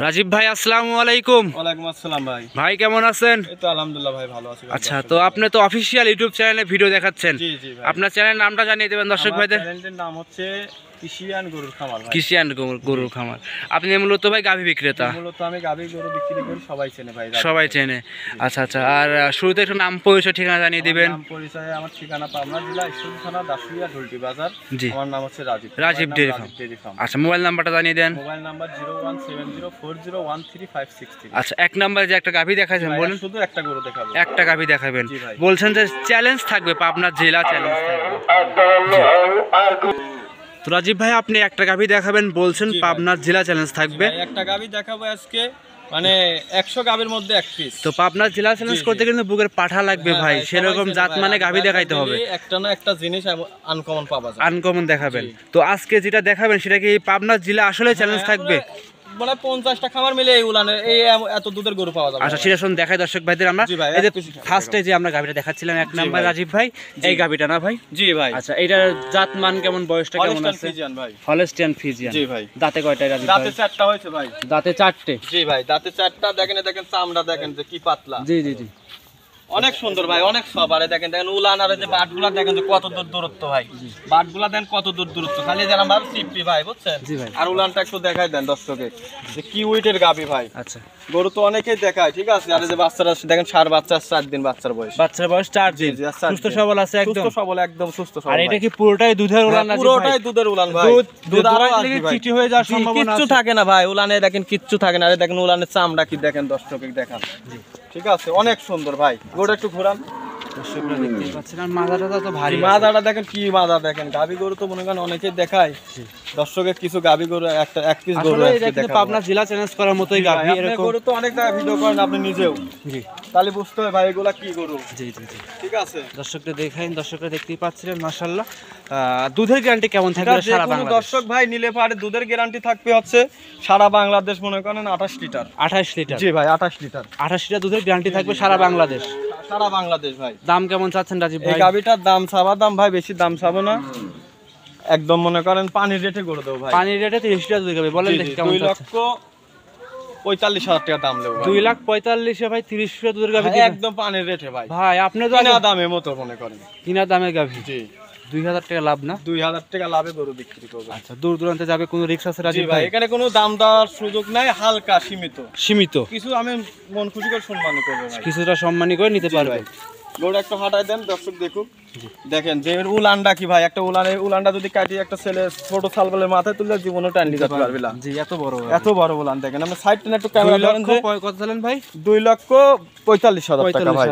রাজীব ভাই আসসালামু আলাইকুম। ওয়ালাইকুম আসসালাম ভাই। ভাই কেমন আছেন? এই তো আলহামদুলিল্লাহ ভাই, ভালো আছি। আচ্ছা, তো আপনি তো অফিশিয়াল ইউটিউব চ্যানেলে ভিডিও দেখাচ্ছেন। জি জি ভাই। আপনার চ্যানেলের নামটা জানিয়ে দেবেন দর্শক ভাইদের। চ্যানেলটির নাম হচ্ছে কৃষিয়ান গরুর খামার ভাই। কৃষিয়ান গরুর খামার। আপনি মূলত ভাই গাভী বিক্রেতা? মূলত আমি গাভী গরু বিক্রি করি, সবাই চেনে ভাই। সবাই চেনে। আচ্ছা আচ্ছা, আর শুরুতে একটু নাম পরিচয় ঠিকানা জানিয়ে দিবেন। নাম পরিচয়, আমার ঠিকানা পাবনা জেলা ঈশ্বরদী থানা দাসুরিয়া ঢুলটি বাজার। জি, আমার নাম হচ্ছে রাজীব। Rajib dairy farm. আচ্ছা, মোবাইল নাম্বারটা জানিয়ে দেন। Mobile number 0170401353। আচ্ছা, এক নাম্বারে যে একটা গাভী দেখাইছেন বলেন। শুধু একটা গরু দেখাবো। একটা গাভী দেখাবেন বলছেন যে চ্যালেঞ্জ থাকবে, পাবনার জেলা চ্যালেঞ্জ থাকবে। তো রাজীব ভাই আপনি একটা গাভী দেখাবেন বলছেন, পাবনার জেলা চ্যালেঞ্জ থাকবে। একটা গাভী দেখাবো আজকে, মানে 100 গাভীর মধ্যে এক পিস। তো পাবনার জেলা চ্যালেঞ্জ করতে কিন্তু বুকের পাঠা লাগবে ভাই, সেরকম জাত মানে গাভী দেখাইতে হবে। একটা না একটা জিনিস আনকমন পাওয়া যায়, আনকমন দেখাবেন। তো আজকে যেটা দেখাবেন সেটা কি পাবনার জেলা আসলে চ্যালেঞ্জ থাকবে? মানে 50টা খামার মিলে এই উলানে এই এত দুধের গরু পাওয়া যাবে। আচ্ছা, সেটা শুন দেখাই দর্শক ভাইদের আমরা। এই যে ফার্স্টে যে আমরা গাভীটা দেখাচ্ছিলাম এক নাম্বার রাজীব ভাই, এই গাভীটা না ভাই? জি ভাই। আচ্ছা, এটার জাত মান কেমন, বয়সটা কেমন আছে? ফিজিয়ান ভাই। Holstein Friesian. জি ভাই। দাঁতে কয়টা রাজীব ভাই? দাঁতে 4টা হয়েছে ভাই। দাঁতে 4টে? জি ভাই, দাঁতে 4টা। দেখেন চামড়া দেখেন যে কি পাতলা। জি জি জি, অনেক সুন্দর ভাই, অনেক সব। আরে দেখেন উলান, আর যে বাটগুলা দেখেন যে কত দূর দূরত্ব ভাই। বাটগুলা দেন কত দূর দূরত্ব, খালি যেন ভাব সিপি ভাই, বুঝছেন? জি ভাই। আর উলানটা একটু দেখাই দেন দর্শকে যে কি উইটের গাবি ভাই। আচ্ছা, গরু তো অনেকেই দেখায়, ঠিক আছে। আর যে বাচ্চারা দেখেন, সার বাচ্চা 4 দিন বাচ্চার বয়স। বাচ্চার বয়স 4 দিন, সুস্থ সবল আছে একদম। সুস্থ সবল, একদম সুস্থ সবল। আর এটা কি পুরোটাই দুধের উলান আছে? পুরোটাই দুধের উলান ভাই। দুধ আরো চিটি হয়ে যাওয়ার সম্ভাবনা কিচ্ছু থাকে না ভাই উলানে, দেখেন কিচ্ছু থাকে না। আরে দেখেন উলানের চামড়া কি দেখেন দর্শকে দেখান, ঠিক আছে। অনেক সুন্দর ভাই। গরুটা একটু ঘোরান। দর্শকরা দেখতে পাচ্ছেন, আর মাথাটা তো ভারী। মাথাটা দেখেন কি মাথা দেখেন। গাবি গরু তো মনে করেন অনেকেই দেখায়, দর্শকের কিছু গাবি গরু এক পিস গরু আসলে পাবনা জেলা চ্যালেঞ্জ করার মতোই গাবি। এরকম গরু তো অনেক জায়গায় ভিডিও করেন আপনি নিজেও। জি, তাহলে বুঝতে হবে ভাই এগুলা কি গরু। জি জি জি, ঠিক আছে। দর্শকরা দেখেন, দর্শকরা দেখতেই পাচ্ছিলেন মাশাআল্লাহ। দুধের গ্যারান্টি কেমন থাকবে সারা বাংলাদেশ? দর্শক ভাই নিলে পারে দুধের গ্যারান্টি থাকবে হচ্ছে সারা বাংলাদেশ মনে করেন 28 লিটার। 28 লিটার? জি ভাই, 28 লিটার। 28 লিটার দুধের গ্যারান্টি থাকবে সারা বাংলাদেশ। সারা বাংলাদেশ ভাই। দাম কেমন চাচ্ছেন রাজীব ভাই? এই গাবিটার দাম চাওয়া দাম ভাই, বেশি দাম চাবো না, একদম মনে করেন পানির রেটে করে দেবো ভাই। পানির রেটে 30 লিটার দুধ গাবি বলেন দেখি কেমন? 2,45,000 টাকা দাম দেবো। 2,45,000 ভাই 30 লিটার দুধের গাবি একদম পানির রেটে ভাই। ভাই আপনি তো কিনা দামের মতো মনে করেন। কিনা দামে গাবি। জি, 2,000 টাকা লাভ না? 2,000 টাকা লাভে গরু বিক্রি করবে। আচ্ছা, দূর দূরান্তে যাবে কোনো রিস্ক আছে রাজীব ভাই? ভাই এখানে কোনো দাম দেওয়ার সুযোগ নাই, হালকা সীমিত সীমিত কিছু আমি মন খুশি করে সম্মান করবো ভাই। কিছুটা সম্মানী করে নিতে পারবে। গরুটা একটু হাঁটাই দেন দর্শক দেখুক। দেখেন যে উলানটা কি ভাই, একটা উলানটা যদি কাটি একটা ছেলে ছোট ছালবেলের মাথায় তুললে জীবনে টান নিতে পারবে না। জি, এত বড় উলান দেখেন। আমরা সাইড টেনে একটু ক্যামেরা ধরেন যে কত দিলেন ভাই? 2,45,000 টাকা ভাই।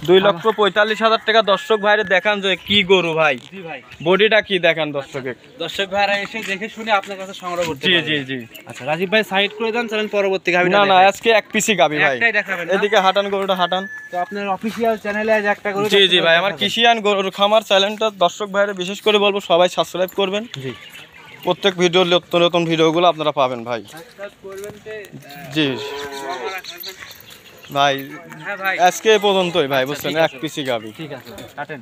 2,45,000 টাকা দর্শক ভাইরে দেখান যে কি গরু ভাই। জি ভাই, বডিটা কি দেখান দর্শকে। দর্শক ভাইরা এসে দেখে শুনে আপনার কাছে সংগ্রহ করতে জি পারবে। জি জি। আচ্ছা রাজীব ভাই সাইড করে দেন, চলেন পরবর্তী গাবিটা। না না, আজকে এক পিসি গাবি ভাই, একটাই দেখাবেন না? এদিকে হাঁটান, গরুটা হাঁটান। তো আপনার অফিশিয়াল চ্যানেলে আজ একটা গরু। জি জি ভাই, আমার কৃষিয়ান গরুর খামার চ্যানেলটা দর্শক ভাইরা বিশেষ করে বলবো সবাই সাবস্ক্রাইব করবেন। জি, প্রত্যেক ভিডিও নতুন নতুন ভিডিওগুলো আপনারা পাবেন ভাই। জি ভাই, হ্যাঁ ভাই, আজকে এই পর্যন্তই ভাই, বুঝছেন? এক পিসি গাবি। ঠিক আছে, কাটেন।